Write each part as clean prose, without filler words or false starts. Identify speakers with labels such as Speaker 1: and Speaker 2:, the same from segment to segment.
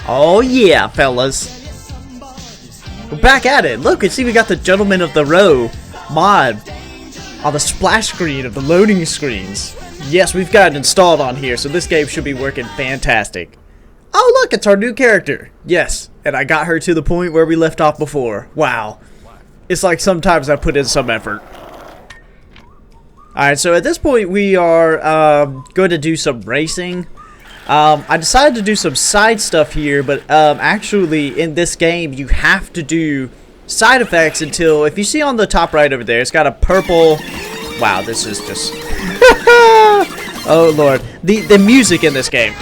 Speaker 1: Oh yeah, fellas. We're back at it. Look, see we got the Gentleman of the Row mod on the splash screen of the loading screens. Yes, we've got it installed on here, so this game should be working fantastic. Oh look, it's our new character. Yes, and I got her to the point where we left off before. Wow. It's like sometimes I put in some effort. Alright, so at this point we are going to do some racing. I decided to do some side stuff here, but actually in this game you have to do side effects until, if you see on the top right over there, it's got a purple... Wow, this is just... Oh lord. The music in this game.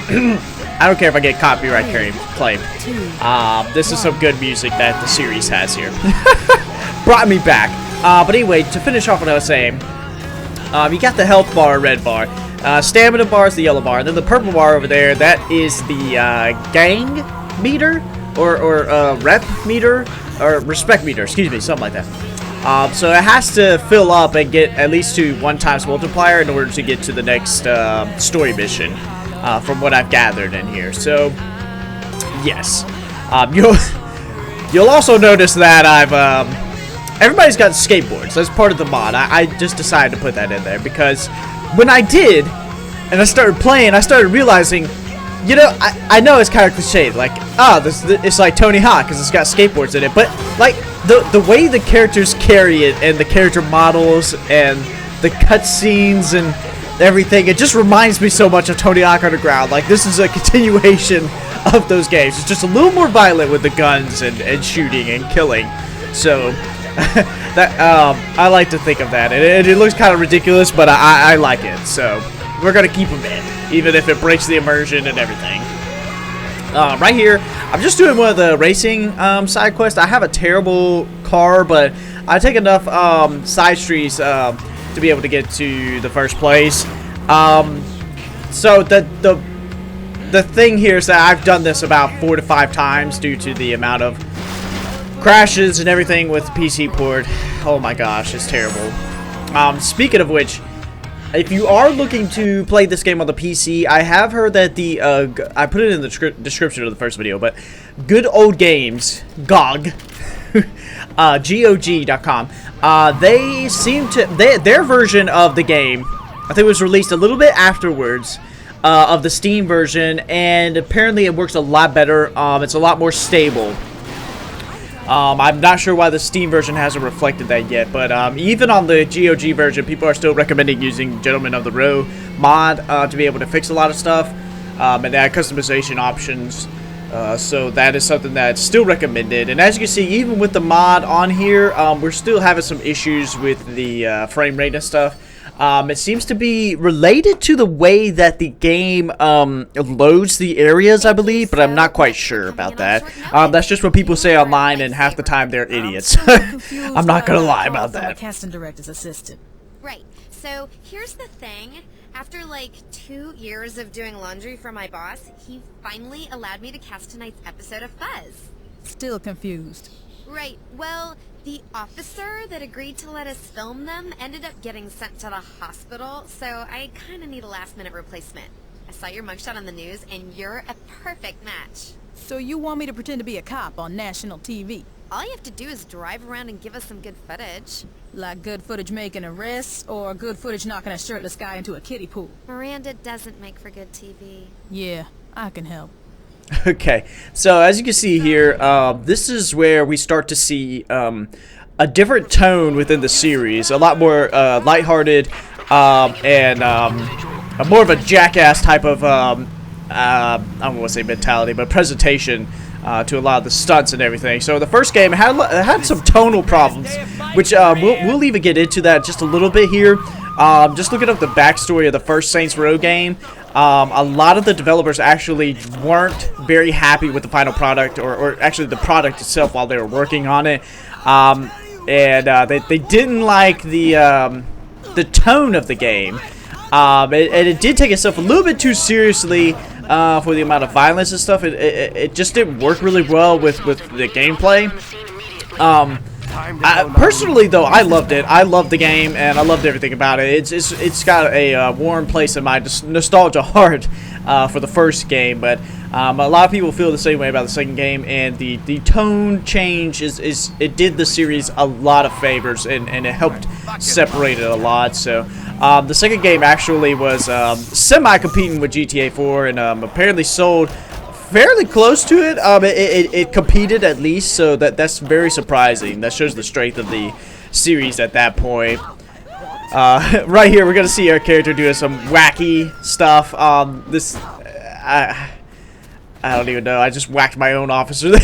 Speaker 1: I don't care if I get copyright claim. This is some good music that the series has here. Brought me back. But anyway, to finish off what I was saying, you got the health bar, red bar. Stamina bar is the yellow bar, and then the purple bar over there, that is the gang meter, or rep meter, or respect meter, excuse me, something like that. So it has to fill up and get at least to 1 times multiplier in order to get to the next story mission, from what I've gathered in here. So, yes. You'll also notice that everybody's got skateboards. That's part of the mod. I just decided to put that in there because when I did, and I started playing, I started realizing, you know, I know it's kind of cliched, like, it's like Tony Hawk because it's got skateboards in it, but like the way the characters carry it and the character models and the cutscenes and everything, it just reminds me so much of Tony Hawk Underground. Like, this is a continuation of those games. It's just a little more violent with the guns and shooting and killing. So that I like to think of that, and it looks kind of ridiculous, but I like it, so we're gonna keep them in, even if it breaks the immersion and everything. Right here, I'm just doing one of the racing side quests. I have a terrible car, but I take enough side streets to be able to get to the first place. So the thing here is that I've done this about 4 to 5 times due to the amount of crashes and everything with the PC port. Oh my gosh, it's terrible. Speaking of which, if you are looking to play this game on the PC, I have heard that the I put it in the description of the first video, but Good Old Games, GOG, GOG.com, they seem to, their version of the game, I think it was released a little bit afterwards of the Steam version, and apparently it works a lot better. It's a lot more stable. I'm not sure why the Steam version hasn't reflected that yet, but even on the GOG version, people are still recommending using Gentleman of the Row mod to be able to fix a lot of stuff, and they have customization options, so that is something that's still recommended. And as you can see, even with the mod on here, we're still having some issues with the frame rate and stuff. It seems to be related to the way that the game loads the areas, I believe, but I'm not quite sure about that. That's just what people say online, and half the time they're idiots. I'm not gonna lie about that.
Speaker 2: Casting director's assistant.
Speaker 3: Right. So here's the thing. After like 2 years of doing laundry for my boss, he finally allowed me to cast tonight's episode of Fuzz.
Speaker 2: Still confused.
Speaker 3: Right. Well, the officer that agreed to let us film them ended up getting sent to the hospital, so I kind of need a last-minute replacement. I saw your mugshot on the news, and you're a perfect match.
Speaker 2: So you want me to pretend to be a cop on national TV?
Speaker 3: All you have to do is drive around and give us some good footage.
Speaker 2: Like good footage making arrests, or good footage knocking a shirtless guy into a kiddie pool?
Speaker 3: Miranda doesn't make for good TV.
Speaker 2: Yeah, I can help.
Speaker 1: Okay, so as you can see here, this is where we start to see a different tone within the series, a lot more lighthearted, and more of a jackass type of, I don't want to say mentality, but presentation to a lot of the stunts and everything. So the first game had some tonal problems, which we'll even get into that just a little bit here. Just looking up the backstory of the first Saints Row game, a lot of the developers actually weren't very happy with the final product, or actually the product itself while they were working on it, and they didn't like the tone of the game, and it did take itself a little bit too seriously for the amount of violence and stuff. It just didn't work really well with the gameplay. Personally, though, I loved it. I loved the game, and I loved everything about it. It's got a warm place in my nostalgia heart for the first game, but a lot of people feel the same way about the second game, and the tone change it did the series a lot of favors, and it helped separate it a lot. So the second game actually was semi-competing with GTA 4, and apparently sold fairly close to it. It competed at least, so that's very surprising. That shows the strength of the series at that point. Right here, we're gonna see our character doing some wacky stuff. I don't even know. I just whacked my own officer there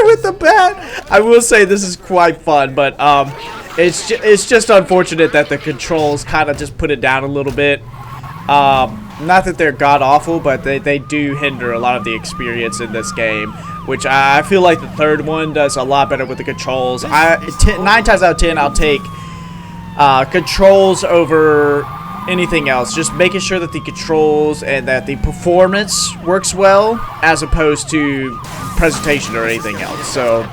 Speaker 1: with the bat. I will say this is quite fun, but it's just unfortunate that the controls kind of just put it down a little bit. Not that they're god-awful, but they do hinder a lot of the experience in this game, which I feel like the third one does a lot better with the controls. 9 times out of 10, I'll take controls over anything else. Just making sure that the controls and that the performance works well, as opposed to presentation or anything else. So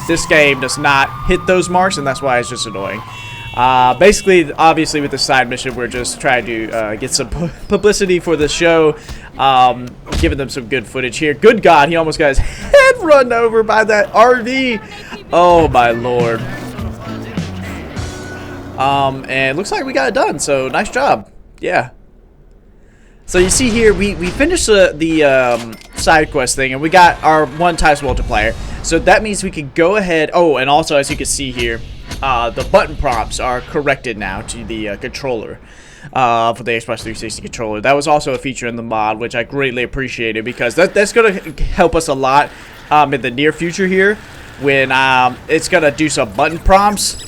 Speaker 1: this game does not hit those marks, and that's why it's just annoying. Basically, obviously, with the side mission, we're just trying to get some publicity for the show, giving them some good footage here. Good God, he almost got his head run over by that RV. Oh, my Lord. And looks like we got it done, so nice job. Yeah. So you see here, we finished the side quest thing, and we got our 1 times multiplier. So that means we can go ahead. Oh, and also, as you can see here, the button prompts are corrected now to the controller for the Xbox 360 controller. That was also a feature in the mod, which I greatly appreciated, because that's going to help us a lot in the near future here, when it's going to do some button prompts.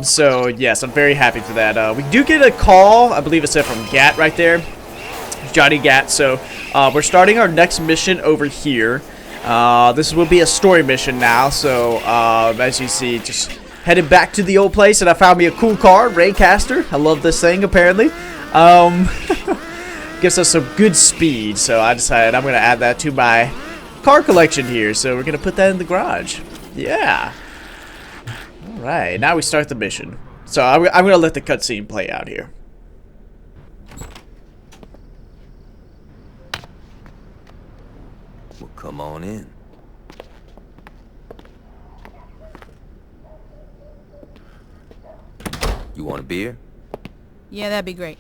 Speaker 1: So yes, I'm very happy for that. We do get a call, I believe it said from Gat right there, Johnny Gat. So we're starting our next mission over here. This will be a story mission now, so as you see, just heading back to the old place, and I found me a cool car, Raycaster. I love this thing, apparently. Gives us some good speed, so I decided I'm going to add that to my car collection here, so we're going to put that in the garage. Yeah. Alright, now we start the mission. So I'm going to let the cutscene play out here.
Speaker 4: Well, come on in. You want a beer?
Speaker 2: Yeah, that'd be great.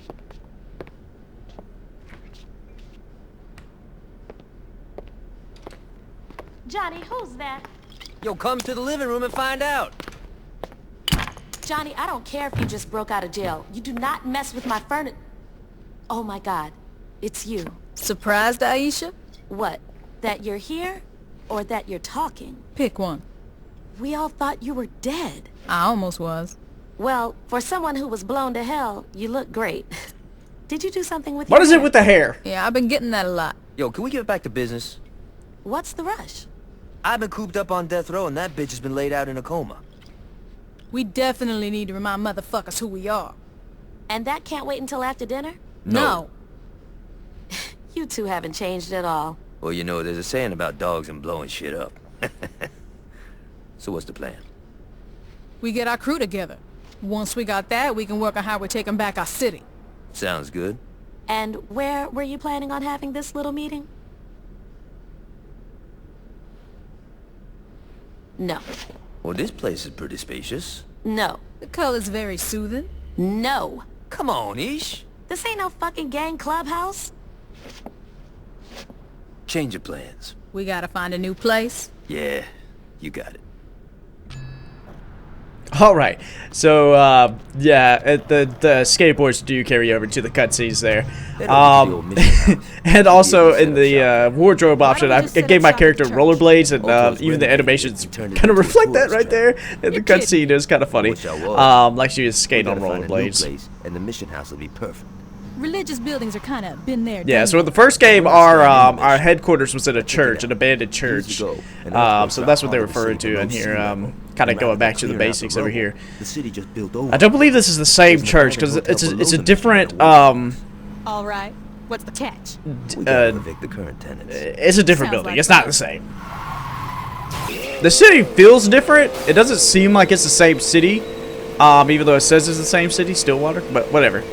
Speaker 5: Johnny, who's that?
Speaker 4: Yo, come to the living room and find out.
Speaker 5: Johnny, I don't care if you just broke out of jail. You do not mess with my furniture. Oh my God, it's you.
Speaker 2: Surprised, Aisha?
Speaker 5: What, that you're here? Or that you're talking?
Speaker 2: Pick one.
Speaker 5: We all thought you were dead.
Speaker 2: I almost was.
Speaker 5: Well, for someone who was blown to hell, you look great. Did you do something with
Speaker 1: What
Speaker 5: your
Speaker 1: is
Speaker 5: hair?
Speaker 1: it with the hair?
Speaker 2: Yeah, I've been getting that a lot.
Speaker 4: Yo, can we get back to business?
Speaker 5: What's the rush?
Speaker 4: I've been cooped up on death row, and that bitch has been laid out in a coma.
Speaker 2: We definitely need to remind motherfuckers who we are.
Speaker 5: And that can't wait until after dinner?
Speaker 2: No.
Speaker 5: You two haven't changed at all.
Speaker 4: Well, you know, there's a saying about dogs and blowing shit up. So what's the plan?
Speaker 2: We get our crew together. Once we got that, we can work on how we're taking back our city.
Speaker 4: Sounds good.
Speaker 5: And where were you planning on having this little meeting? No.
Speaker 4: Well, this place is pretty spacious.
Speaker 5: No.
Speaker 2: The color's very soothing.
Speaker 5: No.
Speaker 4: Come on, Ish.
Speaker 5: This ain't no fucking gang clubhouse.
Speaker 4: Change your plans.
Speaker 2: We gotta find a new place.
Speaker 4: Yeah, you got it.
Speaker 1: Alright, so, yeah, the skateboards do carry over to the cutscenes there. And also in the wardrobe option, I gave my character rollerblades, and even the animations kind of reflect that right there. And the cutscene is kind of funny, like she was skating on rollerblades.
Speaker 4: And the mission house will be perfect.
Speaker 2: Religious buildings are kind of been there.
Speaker 1: Yeah, so in the first game, our headquarters was in a church, an abandoned church. So that's what they're referring to in here. Kind of going back to the basics over here.
Speaker 4: The city just built over.
Speaker 1: I don't believe this is the same church, because it's a different
Speaker 2: All right. What's the catch?
Speaker 4: We gotta evict the current tenants.
Speaker 1: it's a different
Speaker 2: Sounds
Speaker 1: building.
Speaker 2: like
Speaker 1: It's not
Speaker 2: fun.
Speaker 1: the same. The city feels different. It doesn't seem like it's the same city, even though it says it's the same city, Stillwater. But whatever.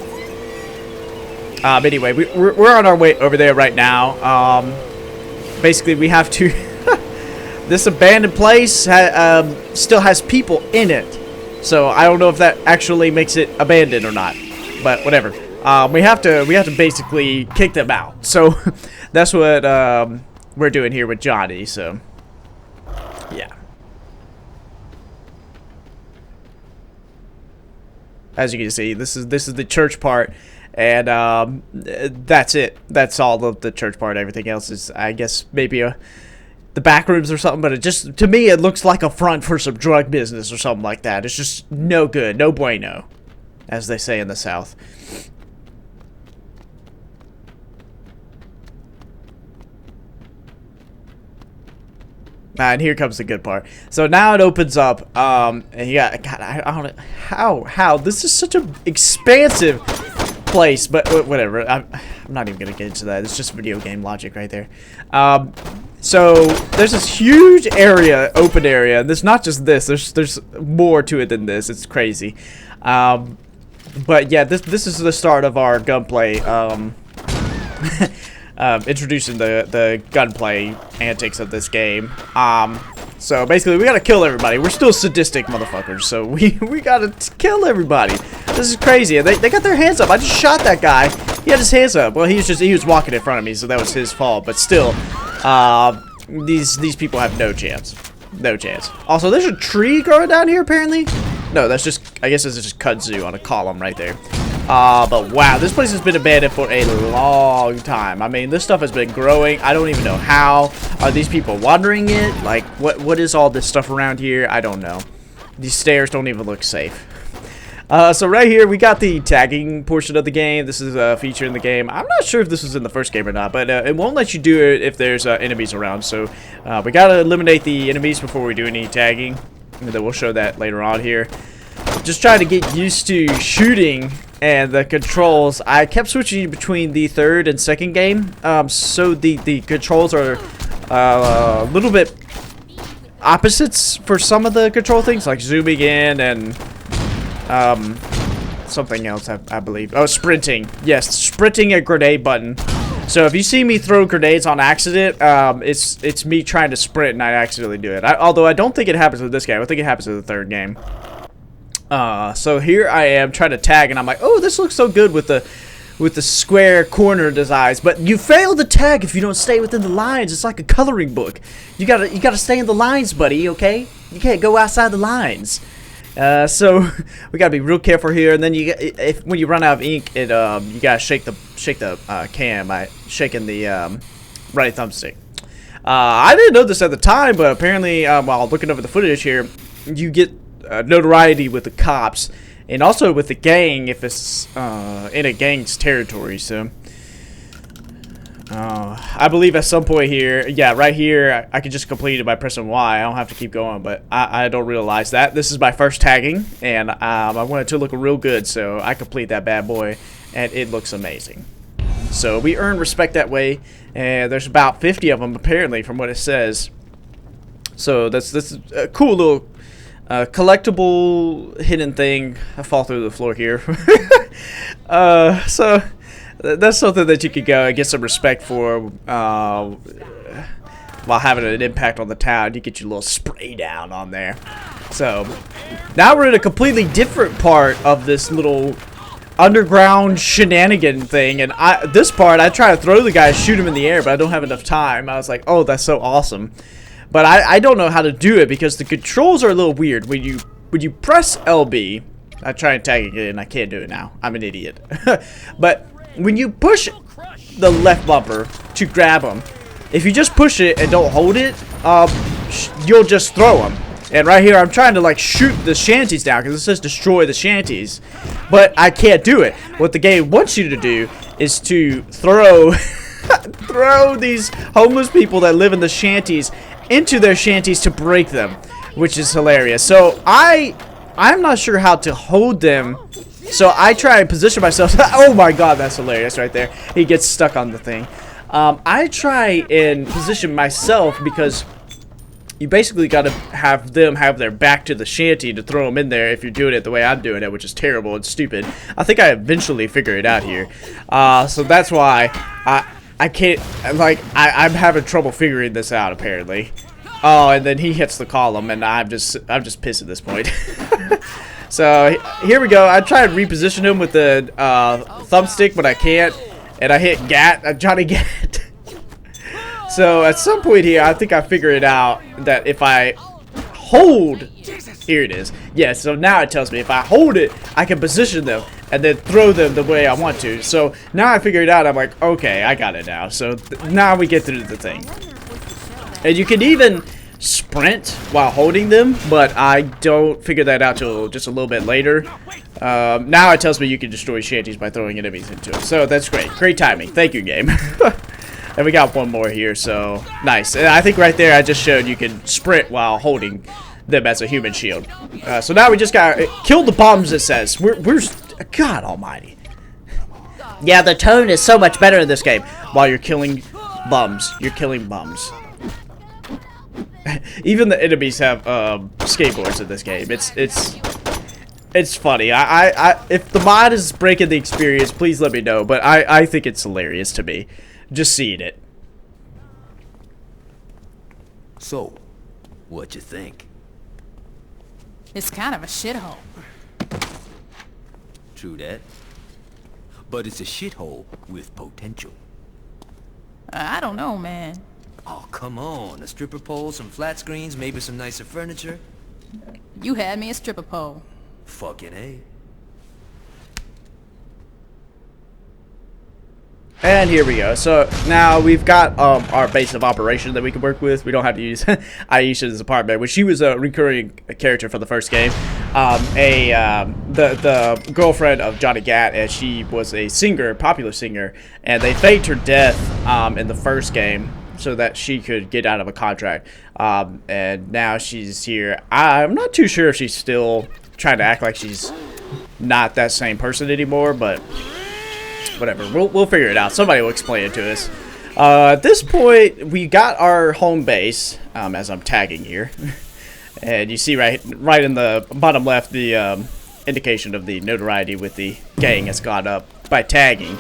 Speaker 1: Anyway, we're on our way over there right now. Basically, we have to. This abandoned place still has people in it, so I don't know if that actually makes it abandoned or not. But whatever. We have to basically kick them out. So that's what we're doing here with Johnny. So. Yeah. As you can see, this is the church part, and that's it. That's all of the church part. Everything else is, I guess, maybe the back rooms or something. But it just, to me, it looks like a front for some drug business or something like that. It's just no good, no bueno, as they say in the South. And here comes the good part. So now it opens up, and you got, God, I don't know, how, this is such an expansive place, but whatever, I'm not even gonna get into that. It's just video game logic right there. So there's this huge area, open area, and there's not just this, there's more to it than this. It's crazy. But yeah, this is the start of our gunplay, introducing the gunplay antics of this game. So basically, we gotta kill everybody. We're still sadistic motherfuckers, so we gotta kill everybody. This is crazy. They got their hands up. I just shot that guy. He had his hands up. Well, he was walking in front of me, so that was his fault. But still, these people have no chance. No chance. Also, there's a tree growing down here, apparently. No, that's just, I guess this is just kudzu on a column right there. But wow, this place has been abandoned for a long time. I mean, this stuff has been growing. I don't even know how. Are these people watering it? Like, what is all this stuff around here? I don't know. These stairs don't even look safe. So right here, we got the tagging portion of the game. This is a feature in the game. I'm not sure if this was in the first game or not, but it won't let you do it if there's enemies around. So we gotta eliminate the enemies before we do any tagging. And then we'll show that later on here. Just trying to get used to shooting and the controls. I kept switching between the third and second game, so the controls are a little bit opposites for some of the control things, like zooming in and something else, I believe. Oh, sprinting. Yes, sprinting a grenade button. So if you see me throw grenades on accident, it's me trying to sprint and I accidentally do it. Although I don't think it happens with this game. I think it happens in the third game. So here I am trying to tag, and I'm like, oh, this looks so good with the square corner designs. But you fail the tag if you don't stay within the lines. It's like a coloring book. You gotta stay in the lines, buddy. Okay, you can't go outside the lines. So we gotta be real careful here. And then when you run out of ink, you gotta shake the can by shaking the right thumbstick. I didn't know this at the time, but apparently while looking over the footage here, you get notoriety with the cops and also with the gang if it's in a gang's territory. So I believe at some point here, yeah, right here, I can just complete it by pressing Y. I don't have to keep going, but I don't realize that. This is my first tagging, and I want it to look real good, so I complete that bad boy, and it looks amazing. So we earn respect that way, and there's about 50 of them apparently from what it says. So that's a cool little collectible hidden thing. I fall through the floor here. So that's something that you could go and get some respect for while having an impact on the town. You get your little spray down on there. So now we're in a completely different part of this little underground shenanigan thing, and this part I try to throw the guy, shoot him in the air, but I don't have enough time. I was like, oh, that's so awesome. But I don't know how to do it because the controls are a little weird. When you press LB, I try and tag it and I can't do it now. I'm an idiot. But when you push the left bumper to grab them, if you just push it and don't hold it, you'll just throw them. And right here, I'm trying to like shoot the shanties down because it says destroy the shanties, but I can't do it. What the game wants you to do is to throw throw these homeless people that live in the shanties into their shanties to break them, which is hilarious. So I'm not sure how to hold them, so I try and position myself. Oh my god, that's hilarious right there. He gets stuck on the thing. I try and position myself because you basically got to have them have their back to the shanty to throw them in there if you're doing it the way I'm doing it, which is terrible and stupid. I think I eventually figure it out here. So that's why I can't, like, I'm having trouble figuring this out, apparently. Oh, and then he hits the column, and I'm just pissed at this point. So here we go. I try and reposition him with the thumbstick, but I can't. And I hit Johnny Gat. So at some point here, I think I figured it out that if I hold, here it is. Yeah, so now it tells me if I hold it, I can position them and then throw them the way I want to. So now I figured it out. I'm like, okay, I got it now. So now we get through the thing. And you can even sprint while holding them, but I don't figure that out till just a little bit later. Now it tells me you can destroy shanties by throwing enemies into it. So that's great. Great timing. Thank you, game. And we got one more here, so nice. And I think right there I just showed you can sprint while holding them as a human shield. So now we just got kill the bums, it says. We're God almighty. Yeah, the tone is so much better in this game. While you're killing bums. You're killing bums. Even the enemies have skateboards in this game. It's funny. If the mod is breaking the experience, please let me know. But I think it's hilarious to me. Just seeing it.
Speaker 4: So, what you think?
Speaker 2: It's kind of a shithole.
Speaker 4: True that. But it's a shithole with potential.
Speaker 2: I don't know, man.
Speaker 4: Oh, come on. A stripper pole, some flat screens, maybe some nicer furniture.
Speaker 2: You had me a stripper pole.
Speaker 4: Fucking A.
Speaker 1: And here we go. So now we've got our base of operation that we can work with. We don't have to use Aisha's apartment, which she was a recurring character for the first game. The girlfriend of Johnny Gat, and she was a singer, popular singer, and they faked her death in the first game so that she could get out of a contract. And now she's here. I'm not too sure if she's still trying to act like she's not that same person anymore, but whatever, we'll figure it out. Somebody will explain it to us. At this point, we got our home base, as I'm tagging here. And you see right in the bottom left, the indication of the notoriety with the gang has gone up by tagging.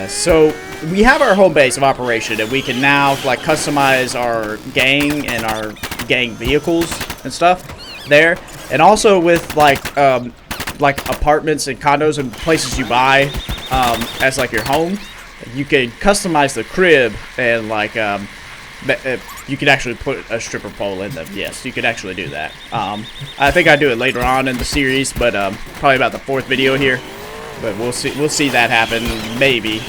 Speaker 1: So we have our home base of operation, and we can now like customize our gang and our gang vehicles and stuff there. And also with like apartments and condos and places you buy as like your home, you can customize the crib and like you can actually put a stripper pole in them. Yes, you can actually do that. I think I do it later on in the series, but probably about the 4th video here. But we'll see that happen, maybe.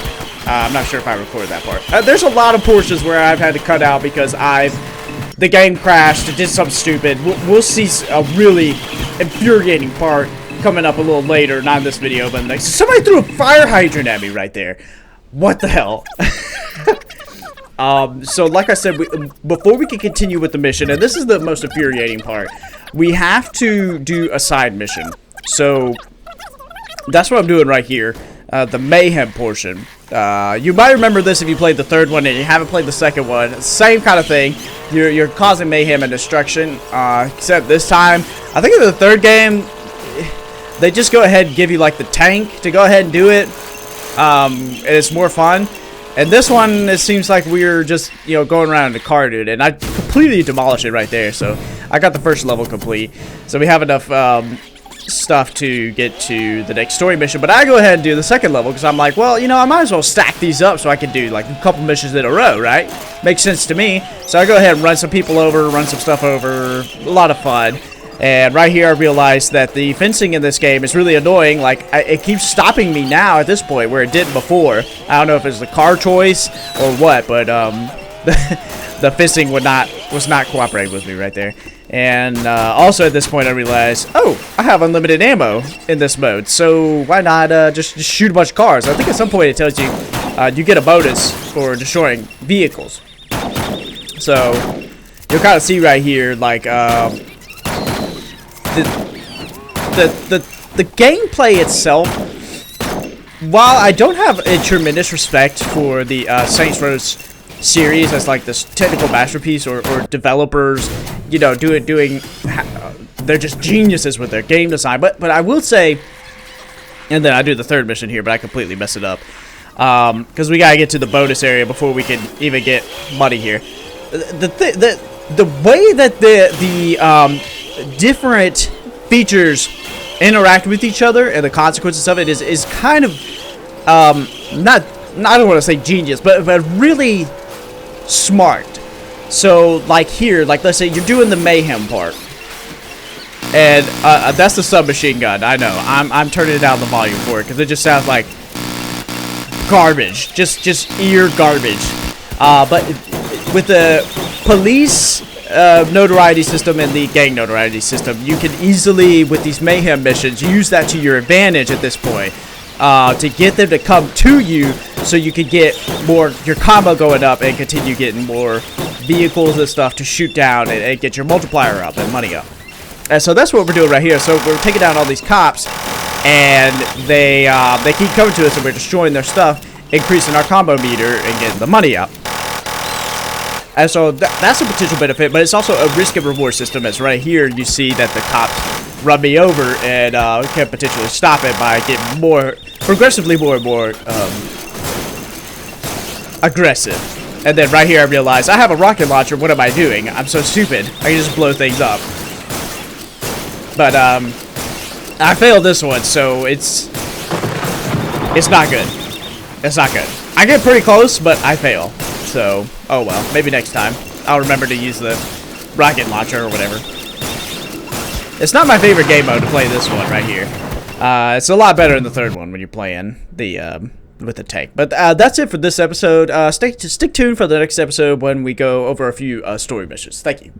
Speaker 1: I'm not sure if I recorded that part. There's a lot of portions where I've had to cut out because the game crashed, it did something stupid. We'll see a really infuriating part coming up a little later, not in this video, but next. Somebody threw a fire hydrant at me right there. What the hell? So like I said, before we can continue with the mission, and this is the most infuriating part, we have to do a side mission. So that's what I'm doing right here, the mayhem portion. You might remember this if you played the 3rd one and you haven't played the 2nd one. Same kind of thing. You're causing mayhem and destruction, except this time, I think in the 3rd game, they just go ahead and give you like the tank to go ahead and do it, and it's more fun. And this one, it seems like we're just, going around in the car, dude, and I completely demolished it right there. So I got the 1st level complete. So we have enough stuff to get to the next story mission. But I go ahead and do the 2nd level because I'm like, well, I might as well stack these up so I can do like a couple missions in a row, right? Makes sense to me. So I go ahead and run some people over, run some stuff over. A lot of fun. And right here I realized that the fencing in this game is really annoying. Like, it keeps stopping me now at this point where it didn't before. I don't know if it's the car choice or what, but the fencing was not cooperating with me right there. And also at this point I realized, oh, I have unlimited ammo in this mode, so why not just shoot a bunch of cars? I think at some point it tells you you get a bonus for destroying vehicles. So you'll kind of see right here, like the gameplay itself, while I don't have a tremendous respect for the Saints Row series as like this technical masterpiece, or developers, you know, they're just geniuses with their game design. But I will say, and then I do the third mission here, but I completely mess it up. Because we gotta get to the bonus area before we can even get money here. The way that the different features interact with each other and the consequences of it is kind of not, I don't want to say genius, but really smart. So like here, like let's say you're doing the mayhem part, and that's the submachine gun. I know I'm turning down the volume for it because it just sounds like garbage, just ear garbage. But with the police notoriety system and the gang notoriety system, you can easily, with these mayhem missions, use that to your advantage at this point, to get them to come to you, so you can get more, your combo going up, and continue getting more vehicles and stuff to shoot down, and get your multiplier up and money up. And so that's what we're doing right here. So we're taking down all these cops, and they keep coming to us, and we're destroying their stuff, increasing our combo meter and getting the money up. And so that's a potential benefit, but it's also a risk and reward system, as right here you see that the cops run me over, and can potentially stop it by getting progressively more and more aggressive. And then right here I realize I have a rocket launcher. What am I doing? I'm so stupid. I can just blow things up. But I failed this one, so it's not good. It's not good. I get pretty close, but I fail. So, oh well. Maybe next time I'll remember to use the rocket launcher or whatever. It's not my favorite game mode to play this one right here. It's a lot better than the third one when you're playing the with the tank. But that's it for this episode. Stick tuned for the next episode when we go over a few story missions. Thank you.